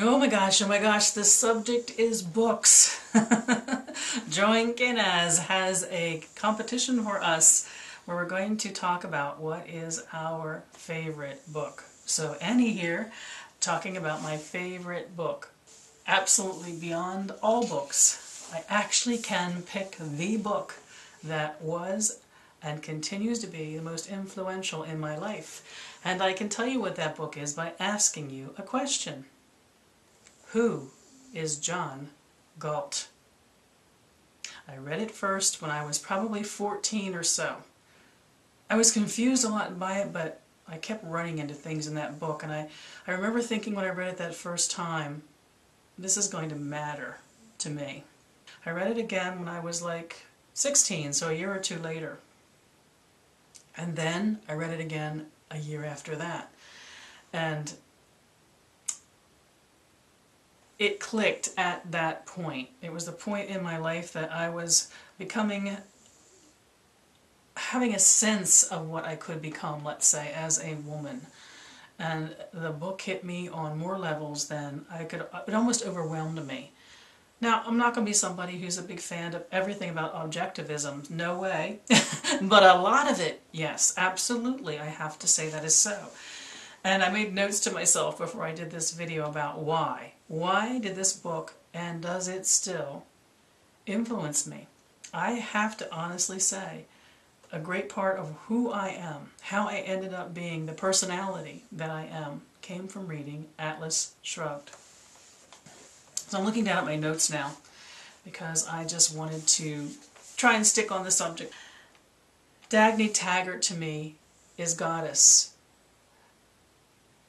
oh my gosh, the subject is books. DrawingKenaz has a competition for us where we're going to talk about what is our favorite book. So Annie here, talking about my favorite book. Absolutely beyond all books, I actually can pick the book that was and continues to be the most influential in my life. And I can tell you what that book is by asking you a question. Who is John Galt? I read it first when I was probably 14 or so. I was confused a lot by it, but I kept running into things in that book, and I remember thinking when I read it that first time, this is going to matter to me. I read it again when I was like 16, so a year or two later. And then I read it again a year after that. And it clicked at that point. It was the point in my life that I was having a sense of what I could become, let's say, as a woman. And the book hit me on more levels than I could. It almost overwhelmed me. Now, I'm not going to be somebody who's a big fan of everything about objectivism. No way. But a lot of it, yes, absolutely, I have to say that is so. And I made notes to myself before I did this video about why. Why did this book, and does it still, influence me? I have to honestly say, a great part of who I am, how I ended up being the personality that I am, came from reading Atlas Shrugged. So I'm looking down at my notes now because I just wanted to try and stick on the subject. Dagny Taggart to me is goddess.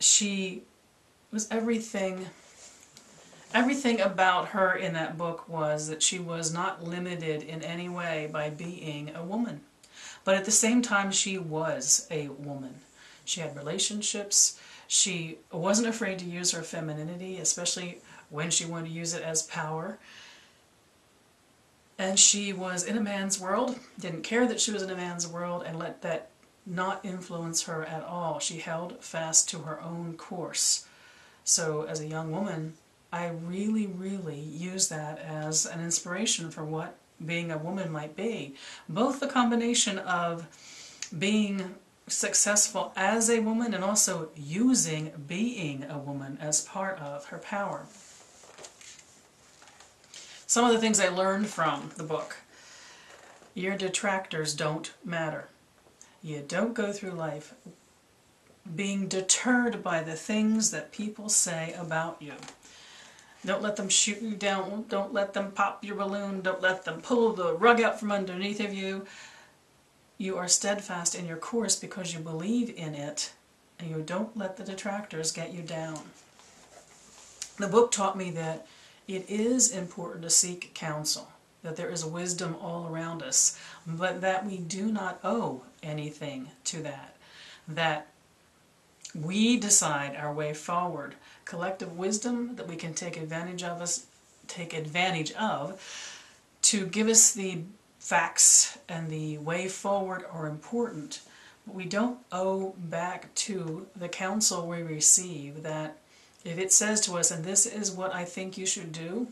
She was everything about her in that book was that she was not limited in any way by being a woman. But at the same time, she was a woman. She had relationships. She wasn't afraid to use her femininity, especially when she wanted to use it as power. And she was in a man's world, didn't care that she was in a man's world, and let that not influence her at all. She held fast to her own course. So as a young woman, I really, really use that as an inspiration for what being a woman might be. Both the combination of being successful as a woman and also using being a woman as part of her power. Some of the things I learned from the book. Your detractors don't matter. You don't go through life being deterred by the things that people say about you. Don't let them shoot you down. Don't let them pop your balloon. Don't let them pull the rug out from underneath of you. You are steadfast in your course because you believe in it, and you don't let the detractors get you down. The book taught me that it is important to seek counsel, that there is wisdom all around us, but that we do not owe anything to that. That we decide our way forward. Collective wisdom that we can take advantage of to give us the facts and the way forward are important. But we don't owe back to the counsel we receive that if it says to us, and this is what I think you should do,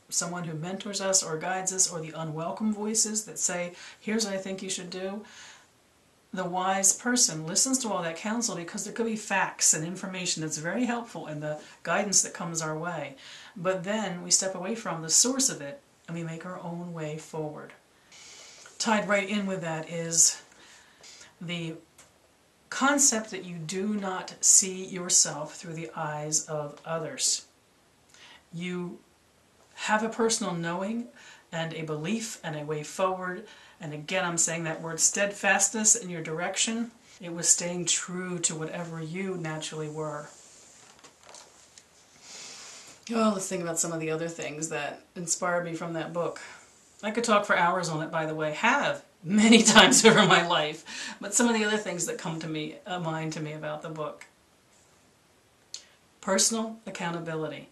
someone who mentors us or guides us, or the unwelcome voices that say, here's what I think you should do, the wise person listens to all that counsel because there could be facts and information that's very helpful in the guidance that comes our way. But then we step away from the source of it and we make our own way forward. Tied right in with that is the concept that you do not see yourself through the eyes of others. You have a personal knowing and a belief and a way forward. And again, I'm saying that word steadfastness in your direction. It was staying true to whatever you naturally were. Oh, let's think about some of the other things that inspired me from that book. I could talk for hours on it, by the way. Have many times over my life. But some of the other things that come to mind to me about the book. Personal accountability.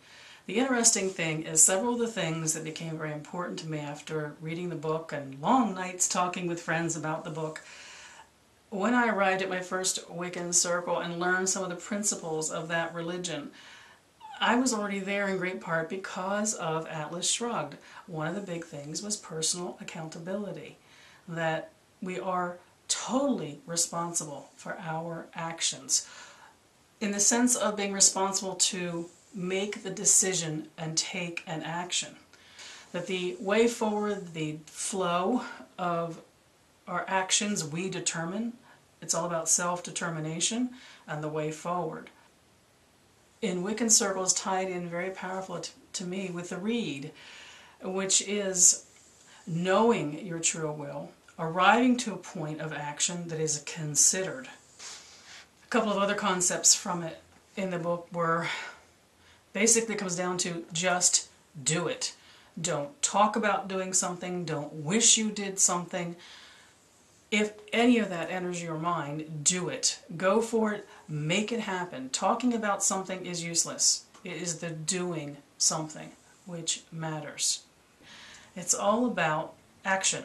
The interesting thing is several of the things that became very important to me after reading the book and long nights talking with friends about the book. When I arrived at my first Wiccan circle and learned some of the principles of that religion, I was already there in great part because of Atlas Shrugged. One of the big things was personal accountability, that we are totally responsible for our actions, in the sense of being responsible to make the decision and take an action. That the way forward, the flow of our actions, we determine. It's all about self-determination and the way forward. In Wiccan circles, tied in very powerful to me with the reed, which is knowing your true will, arriving to a point of action that is considered. A couple of other concepts from it in the book were, basically it comes down to just do it. Don't talk about doing something, don't wish you did something. If any of that enters your mind, do it. Go for it, make it happen. Talking about something is useless. It is the doing something which matters. It's all about action.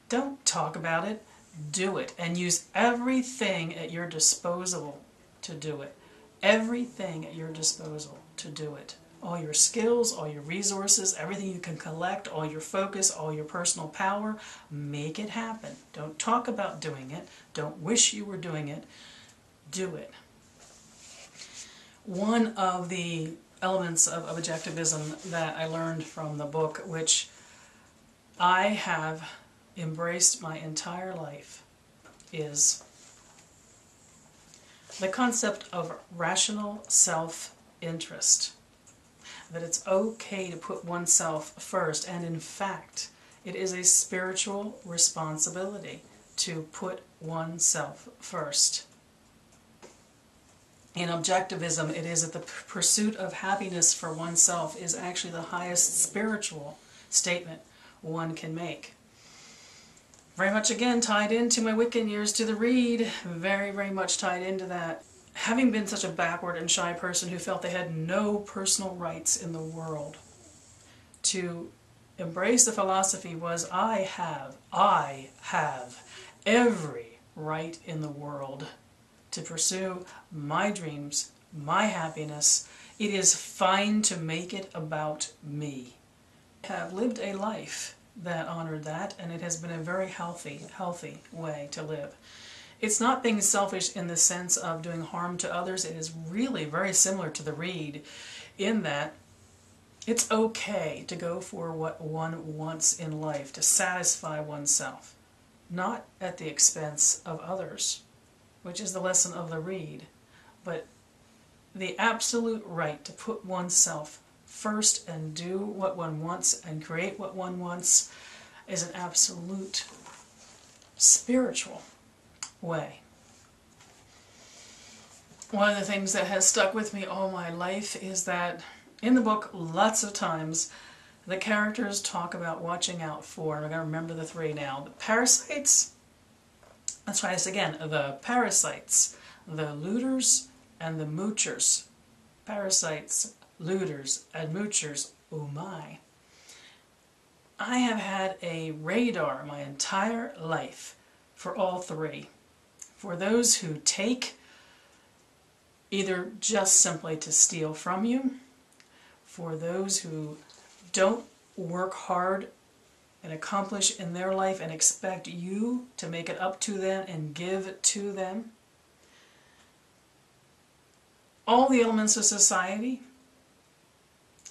Don't talk about it, do it. And use everything at your disposal to do it. Everything at your disposal to do it. All your skills, all your resources, everything you can collect, all your focus, all your personal power, make it happen. Don't talk about doing it. Don't wish you were doing it. Do it. One of the elements of objectivism that I learned from the book, which I have embraced my entire life, is the concept of rational self-interest. That it's okay to put oneself first, and in fact, it is a spiritual responsibility to put oneself first. In objectivism, it is that the pursuit of happiness for oneself is actually the highest spiritual statement one can make. Very much again tied into my Wiccan years to the reed, very, very much tied into that. Having been such a backward and shy person who felt they had no personal rights in the world, to embrace the philosophy was I have every right in the world to pursue my dreams, my happiness. It is fine to make it about me. I have lived a life that honored that, and it has been a very healthy way to live. It's not being selfish in the sense of doing harm to others. It is really very similar to the reed in that it's okay to go for what one wants in life, to satisfy oneself, not at the expense of others, which is the lesson of the reed, but the absolute right to put oneself first and do what one wants and create what one wants is an absolute spiritual way. One of the things that has stuck with me all my life is that in the book, lots of times, the characters talk about watching out for, and I'm going to remember the three now, the parasites, let's try this again, the parasites, the looters, and the moochers. Parasites, looters, and moochers, oh my. I have had a radar my entire life for all three. For those who take, either just simply to steal from you, for those who don't work hard and accomplish in their life and expect you to make it up to them and give to them. All the elements of society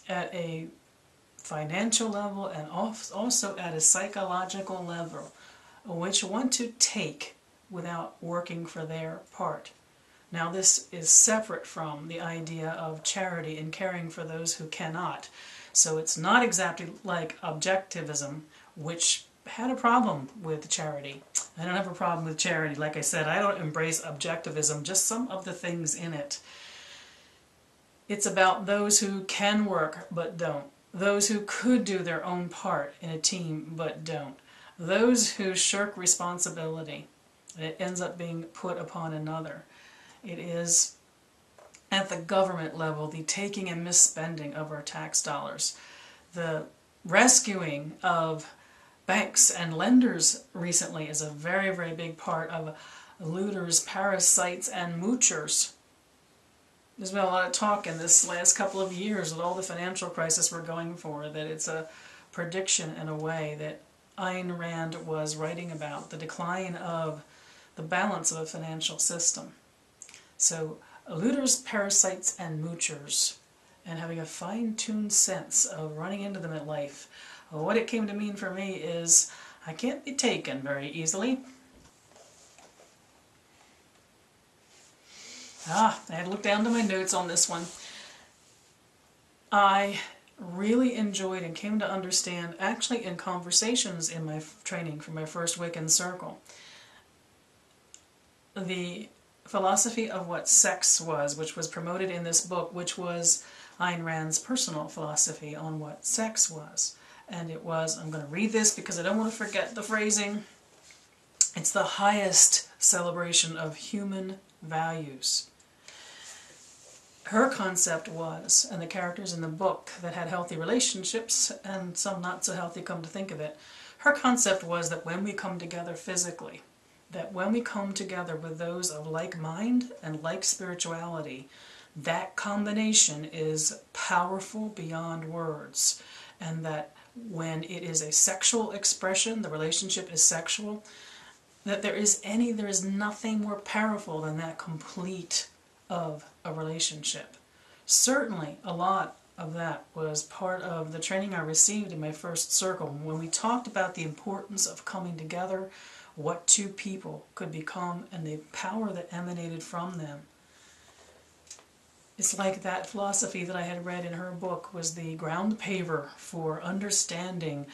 at a financial level and also at a psychological level, which want to take without working for their part. Now this is separate from the idea of charity and caring for those who cannot. So it's not exactly like objectivism, which had a problem with charity. I don't have a problem with charity. Like I said, I don't embrace objectivism, just some of the things in it. It's about those who can work but don't. Those who could do their own part in a team but don't. Those who shirk responsibility. It ends up being put upon another. It is, at the government level, the taking and misspending of our tax dollars. The rescuing of banks and lenders recently is a very, very big part of looters, parasites, and moochers. There's been a lot of talk in this last couple of years with all the financial crisis we're going for that it's a prediction in a way that Ayn Rand was writing about, the decline of the balance of a financial system. So looters, parasites, and moochers, and having a fine-tuned sense of running into them at life. What it came to mean for me is I can't be taken very easily. I had to look down to my notes on this one. I really enjoyed and came to understand, actually in conversations in my training for my first Wiccan circle, the philosophy of what sex was, which was promoted in this book, which was Ayn Rand's personal philosophy on what sex was. And it was, I'm going to read this because I don't want to forget the phrasing, it's the highest celebration of human values. Her concept was, and the characters in the book that had healthy relationships, and some not so healthy come to think of it, her concept was that when we come together physically, that when we come together with those of like mind and like spirituality, that combination is powerful beyond words, and that when it is a sexual expression, the relationship is sexual, that there is nothing more powerful than that complete of a relationship. Certainly a lot of that was part of the training I received in my first circle when we talked about the importance of coming together, what two people could become, and the power that emanated from them. It's like that philosophy that I had read in her book was the ground paver for understanding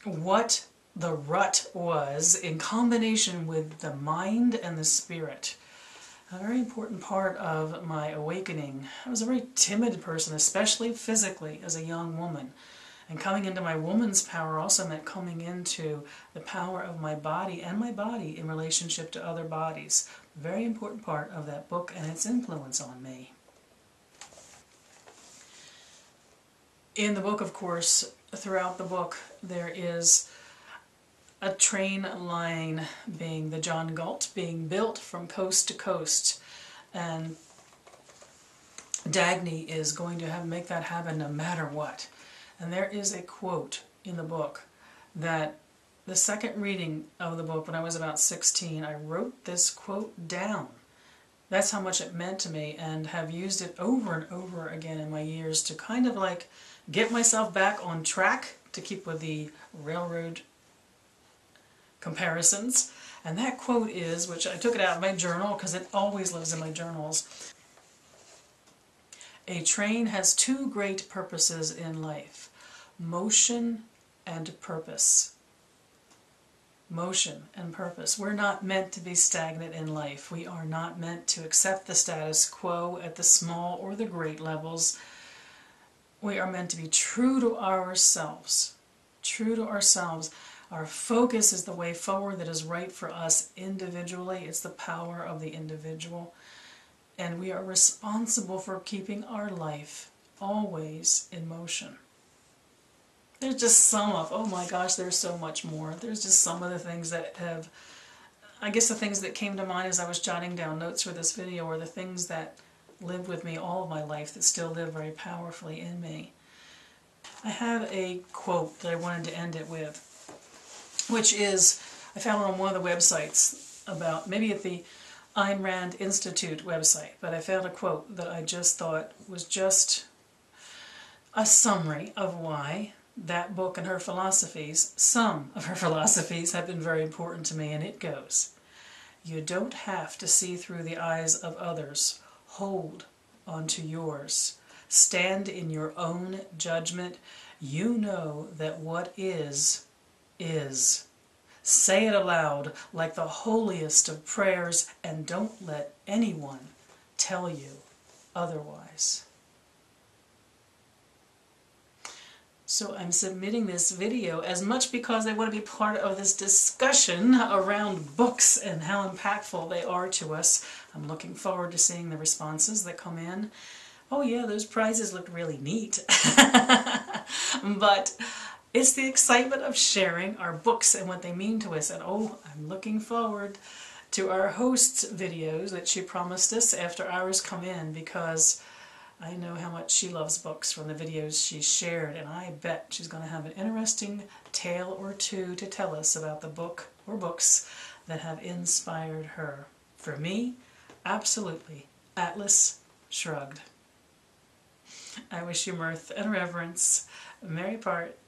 what the rut was in combination with the mind and the spirit. A very important part of my awakening. I was a very timid person, especially physically, as a young woman. And coming into my woman's power also meant coming into the power of my body and my body in relationship to other bodies. Very important part of that book and its influence on me. In the book, of course, throughout the book, there is a train line being the John Galt being built from coast to coast, and Dagny is going to make that happen no matter what. And there is a quote in the book that the second reading of the book when I was about 16, I wrote this quote down. That's how much it meant to me, and have used it over and over again in my years to kind of like get myself back on track, to keep with the railroad comparisons. And that quote is, which I took it out of my journal because it always lives in my journals, a train has two great purposes in life, motion and purpose. Motion and purpose. We're not meant to be stagnant in life. We are not meant to accept the status quo at the small or the great levels. We are meant to be true to ourselves. True to ourselves. Our focus is the way forward that is right for us individually. It's the power of the individual. And we are responsible for keeping our life always in motion. There's just some of, oh my gosh, there's so much more. There's just some of the things that have, I guess the things that came to mind as I was jotting down notes for this video are the things that lived with me all of my life that still live very powerfully in me. I have a quote that I wanted to end it with, which is, I found it on one of the websites about, maybe at the Ayn Rand Institute website, but I found a quote that I just thought was just a summary of why that book and her philosophies, some of her philosophies, have been very important to me, and it goes, "You don't have to see through the eyes of others. Hold onto yours. Stand in your own judgment. You know that what is, is. Say it aloud like the holiest of prayers, and don't let anyone tell you otherwise." So I'm submitting this video as much because I want to be part of this discussion around books and how impactful they are to us. I'm looking forward to seeing the responses that come in. Oh yeah, those prizes looked really neat. But it's the excitement of sharing our books and what they mean to us. And oh, I'm looking forward to our host's videos that she promised us after ours come in, because I know how much she loves books from the videos she's shared, and I bet she's going to have an interesting tale or two to tell us about the book or books that have inspired her. For me, absolutely, Atlas Shrugged. I wish you mirth and reverence. Merry part.